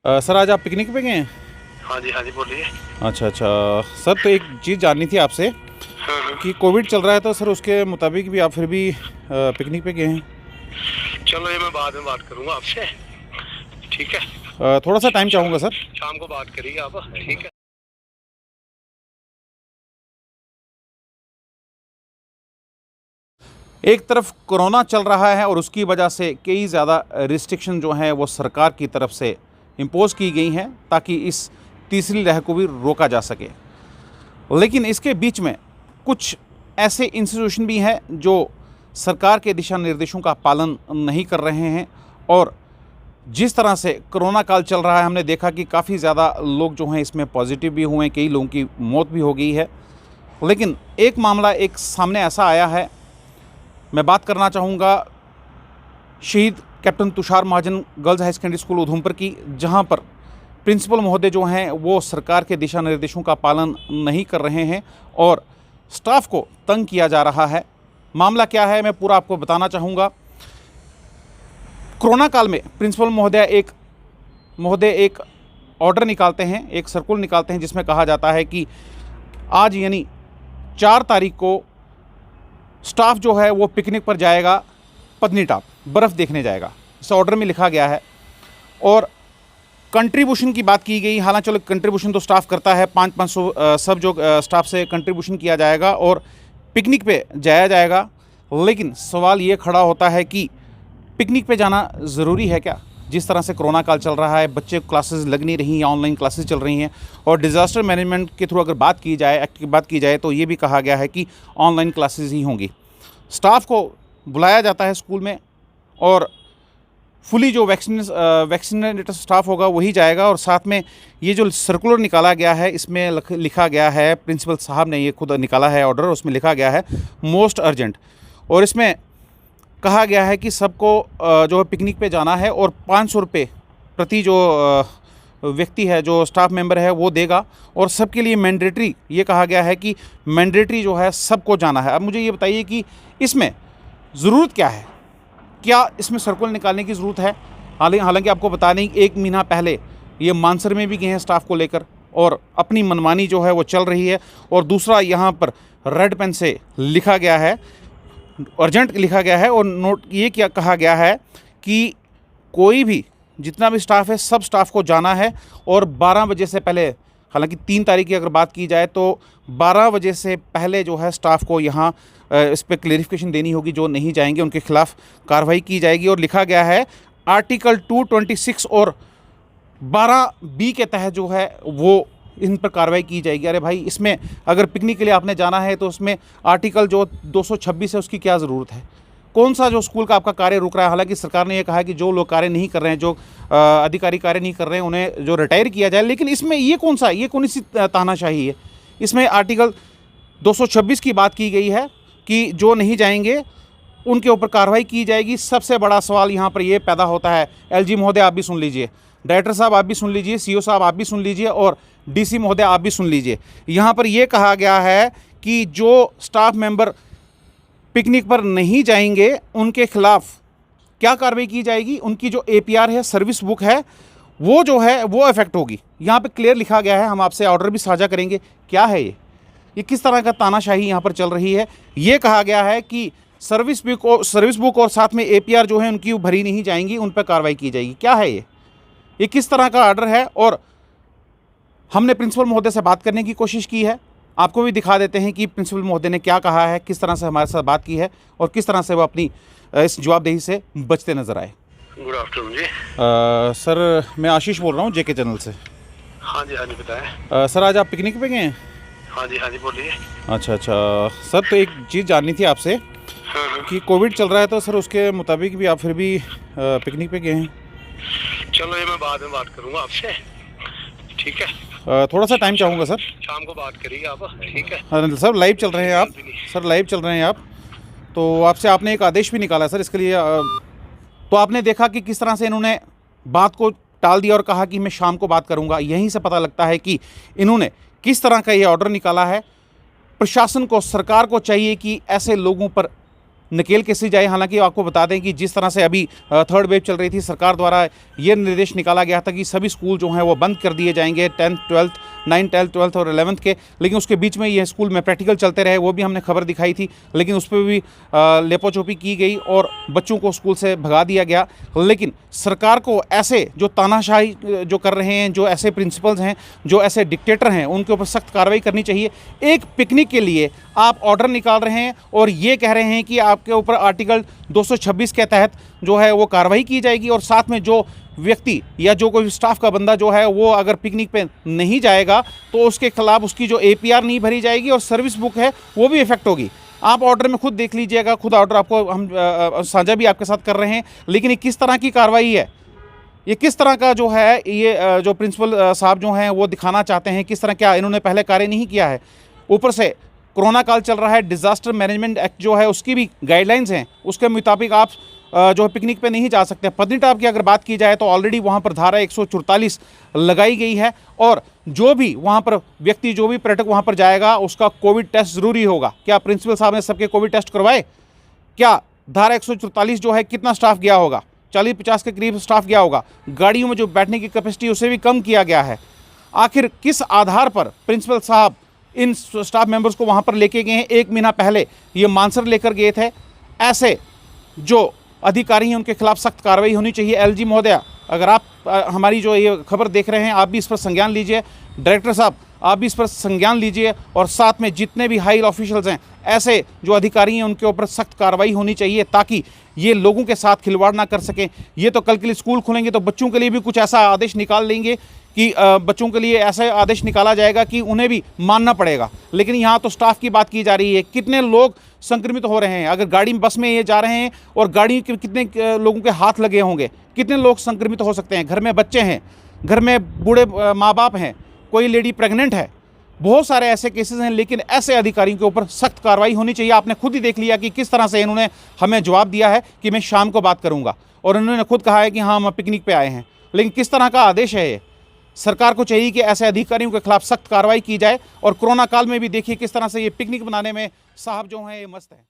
Sir आज आप picnic पे गए हैं? हाँ जी बोलिए। अच्छा अच्छा। सर तो एक चीज़ जाननी थी आपसे हाँ। कि कोविड चल रहा है तो सर उसके मुताबिक भी आप फिर भी पिकनिक पे गए हैं। चलो ये मैं बाद में बात करूंगा आपसे, ठीक है? थोड़ा सा टाइम चाहूँगा सर। शाम को बात करिए आप, ठीक है? एक तरफ कोरोना चल रहा है और उसकी वजह से कई ज़्यादा रिस्ट्रिक्शन जो हैं वो सरकार की तरफ से इम्पोज़ की गई हैं ताकि इस तीसरी लहर को भी रोका जा सके। लेकिन इसके बीच में कुछ ऐसे इंस्टीट्यूशन भी हैं जो सरकार के दिशा निर्देशों का पालन नहीं कर रहे हैं और जिस तरह से कोरोना काल चल रहा है हमने देखा कि काफ़ी ज़्यादा लोग जो हैं इसमें पॉजिटिव भी हुए हैं, कई लोगों की मौत भी हो गई है। लेकिन एक मामला एक सामने ऐसा आया है, मैं बात करना चाहूँगा शहीद captain Tushar Mahajan girls high secondary school Udhampur की, जहाँ पर प्रिंसिपल महोदय जो हैं वो सरकार के दिशा निर्देशों का पालन नहीं कर रहे हैं और स्टाफ को तंग किया जा रहा है। मामला क्या है मैं पूरा आपको बताना चाहूँगा। कोरोना काल में प्रिंसिपल महोदय एक ऑर्डर निकालते हैं, एक सर्कुलर निकालते हैं जिसमें कहा जाता है कि आज यानी 4 तारीख को स्टाफ जो है वो पिकनिक पर जाएगा, पत्नीटॉप बर्फ़ देखने जाएगा। इस ऑर्डर में लिखा गया है और कंट्रीब्यूशन की बात की गई। हालांकि चलो कंट्रीब्यूशन तो स्टाफ करता है, 500-500 सब जो स्टाफ से कंट्रीब्यूशन किया जाएगा और पिकनिक पे जाया जाएगा। लेकिन सवाल ये खड़ा होता है कि पिकनिक पे जाना ज़रूरी है क्या? जिस तरह से कोरोना काल चल रहा है, बच्चे क्लासेस लग नहीं रही हैं, ऑनलाइन क्लासेस चल रही हैं और डिज़ास्टर मैनेजमेंट के थ्रू अगर बात की जाए, एक्ट की बात की जाए तो ये भी कहा गया है कि ऑनलाइन क्लासेस ही होंगी। स्टाफ को बुलाया जाता है स्कूल में और फुली जो वैक्सीनेटेड स्टाफ होगा वही जाएगा। और साथ में ये जो सर्कुलर निकाला गया है इसमें लिखा गया है, प्रिंसिपल साहब ने ये खुद निकाला है ऑर्डर, उसमें लिखा गया है मोस्ट अर्जेंट। और इसमें कहा गया है कि सबको जो है पिकनिक पे जाना है और 500 रुपये प्रति जो व्यक्ति है, जो स्टाफ मेंबर है वो देगा और सबके लिए मैंडेटरी, ये कहा गया है कि मैंडेटरी जो है सबको जाना है। अब मुझे ये बताइए कि इसमें ज़रूरत क्या है? क्या इसमें सर्कुलर निकालने की ज़रूरत है? हालांकि आपको बता दें 1 महीना पहले ये मानसर में भी गए हैं स्टाफ को लेकर और अपनी मनमानी जो है वो चल रही है। और दूसरा यहाँ पर रेड पेन से लिखा गया है, अर्जेंट लिखा गया है और नोट ये क्या कहा गया है कि कोई भी जितना भी स्टाफ है सब स्टाफ को जाना है और 12 बजे से पहले, हालांकि 3 तारीख की अगर बात की जाए तो 12 बजे से पहले जो है स्टाफ को यहाँ इस पर क्लेरिफिकेशन देनी होगी। जो नहीं जाएंगे उनके खिलाफ कार्रवाई की जाएगी। और लिखा गया है आर्टिकल 226 और 12B के तहत जो है वो इन पर कार्रवाई की जाएगी। अरे भाई, इसमें अगर पिकनिक के लिए आपने जाना है तो उसमें आर्टिकल जो 226 है उसकी क्या ज़रूरत है? कौन सा जो स्कूल का आपका कार्य रुक रहा है? हालांकि सरकार ने यह कहा है कि जो लोग कार्य नहीं कर रहे हैं, जो अधिकारी कार्य नहीं कर रहे हैं, उन्हें जो रिटायर किया जाए। लेकिन इसमें ये कौन सी तानाशाही है? इसमें आर्टिकल 226 की बात की गई है कि जो नहीं जाएंगे उनके ऊपर कार्रवाई की जाएगी। सबसे बड़ा सवाल यहाँ पर ये पैदा होता है, एलजी महोदय आप भी सुन लीजिए, डायरेक्टर साहब आप भी सुन लीजिए, सीईओ साहब आप भी सुन लीजिए और डीसी महोदय आप भी सुन लीजिए। यहाँ पर यह कहा गया है कि जो स्टाफ मेंबर पिकनिक पर नहीं जाएंगे उनके खिलाफ क्या कार्रवाई की जाएगी? उनकी जो APR है, सर्विस बुक है, वो जो है वो अफेक्ट होगी। यहाँ पे क्लियर लिखा गया है, हम आपसे ऑर्डर भी साझा करेंगे। क्या है ये किस तरह का तानाशाही यहाँ पर चल रही है? ये कहा गया है कि सर्विस बुक और साथ में APR जो है उनकी भरी नहीं जाएंगी, उन पर कार्रवाई की जाएगी। क्या है ये किस तरह का ऑर्डर है? और हमने प्रिंसिपल महोदय से बात करने की कोशिश की है, आपको भी दिखा देते हैं कि प्रिंसिपल महोदय ने क्या कहा है, किस तरह से हमारे साथ बात की है और किस तरह से वो अपनी इस जवाबदेही से बचते नजर आए। गुड आफ्टरनून जी। सर मैं आशीष बोल रहा हूँ JK चैनल से। हाँ जी बताएं। सर आज आप पिकनिक पे गए हैं? हाँ जी बोलिए। अच्छा अच्छा। सर तो एक चीज़ जाननी थी आपसे कि कोविड चल रहा है तो सर उसके मुताबिक भी आप फिर भी पिकनिक पे गए हैं। चलो ये मैं बाद में बात करूंगा आपसे, ठीक है? थोड़ा सा टाइम चाहूँगा सर। शाम को बात करिए आप, ठीक है? हाँ सर, लाइव चल रहे हैं आप। सर लाइव चल रहे हैं आप, तो आपने एक आदेश भी निकाला सर इसके लिए। तो आपने देखा कि किस तरह से इन्होंने बात को टाल दिया और कहा कि मैं शाम को बात करूंगा। यहीं से पता लगता है कि इन्होंने किस तरह का ये ऑर्डर निकाला है। प्रशासन को, सरकार को चाहिए कि ऐसे लोगों पर नकेल कसी जाए। हालांकि आपको बता दें कि जिस तरह से अभी थर्ड वेव चल रही थी, सरकार द्वारा ये निर्देश निकाला गया था कि सभी स्कूल जो हैं वो बंद कर दिए जाएंगे 10th 12th 9th 10th 12th और 11th के। लेकिन उसके बीच में ये स्कूल में प्रैक्टिकल चलते रहे, वो भी हमने खबर दिखाई थी, लेकिन उस पर भी लेपोचोपी की गई और बच्चों को स्कूल से भगा दिया गया। लेकिन सरकार को ऐसे जो तानाशाही जो कर रहे हैं, जो ऐसे प्रिंसिपल्स हैं, जो ऐसे डिक्टेटर हैं, उनके ऊपर सख्त कार्रवाई करनी चाहिए। एक पिकनिक के लिए आप ऑर्डर निकाल रहे हैं और ये कह रहे हैं कि आपके ऊपर आर्टिकल 226 के तहत जो है वो कार्रवाई की जाएगी, और साथ में जो व्यक्ति या जो कोई स्टाफ का बंदा जो है वो अगर पिकनिक पे नहीं जाएगा तो उसके खिलाफ उसकी जो APR नहीं भरी जाएगी और सर्विस बुक है वो भी इफेक्ट होगी। आप ऑर्डर में खुद देख लीजिएगा, खुद ऑर्डर आपको हम साझा भी आपके साथ कर रहे हैं। लेकिन ये किस तरह की कार्रवाई है, ये किस तरह का जो है ये जो प्रिंसिपल साहब जो हैं वो दिखाना चाहते हैं, किस तरह क्या इन्होंने पहले कार्य नहीं किया है। ऊपर से कोरोना काल चल रहा है, डिज़ास्टर मैनेजमेंट एक्ट जो है उसकी भी गाइडलाइंस हैं, उसके मुताबिक आप जो है पिकनिक पे नहीं जा सकते। पत्नीटॉप की अगर बात की जाए तो ऑलरेडी वहाँ पर धारा 144 लगाई गई है, और जो भी वहाँ पर व्यक्ति, जो भी पर्यटक वहाँ पर जाएगा उसका कोविड टेस्ट ज़रूरी होगा। क्या प्रिंसिपल साहब ने सबके कोविड टेस्ट करवाए? क्या धारा 144 जो है कितना स्टाफ गया होगा? 40-50 के करीब स्टाफ गया होगा। गाड़ियों में जो बैठने की कैपेसिटी उसे भी कम किया गया है। आखिर किस आधार पर प्रिंसिपल साहब इन स्टाफ मेंबर्स को वहाँ पर लेके गए हैं? 1 महीना पहले ये मानसर लेकर गए थे। ऐसे जो अधिकारी हैं उनके खिलाफ सख्त कार्रवाई होनी चाहिए। LG महोदया, अगर आप हमारी जो ये खबर देख रहे हैं, आप भी इस पर संज्ञान लीजिए। डायरेक्टर साहब, आप भी इस पर संज्ञान लीजिए, और साथ में जितने भी हाई ऑफिशियल्स हैं, ऐसे जो अधिकारी हैं उनके ऊपर सख्त कार्रवाई होनी चाहिए, ताकि ये लोगों के साथ खिलवाड़ ना कर सकें। ये तो कल के लिए स्कूल खुलेंगे तो बच्चों के लिए भी कुछ ऐसा आदेश निकाल लेंगे कि बच्चों के लिए ऐसा आदेश निकाला जाएगा कि उन्हें भी मानना पड़ेगा। लेकिन यहाँ तो स्टाफ की बात की जा रही है। कितने लोग संक्रमित हो रहे हैं? अगर गाड़ी में, बस में ये जा रहे हैं और गाड़ी के कितने लोगों के हाथ लगे होंगे, कितने लोग संक्रमित हो सकते हैं? घर में बच्चे हैं, घर में बूढ़े माँ बाप हैं, कोई लेडी प्रेग्नेंट है, बहुत सारे ऐसे केसेस हैं। लेकिन ऐसे अधिकारियों के ऊपर सख्त कार्रवाई होनी चाहिए। आपने खुद ही देख लिया कि किस तरह से इन्होंने हमें जवाब दिया है कि मैं शाम को बात करूंगा, और इन्होंने खुद कहा है कि हाँ हम पिकनिक पे आए हैं। लेकिन किस तरह का आदेश है ये? सरकार को चाहिए कि ऐसे अधिकारियों के खिलाफ सख्त कार्रवाई की जाए। और कोरोना काल में भी देखिए किस तरह से ये पिकनिक बनाने में साहब जो हैं ये मस्त हैं।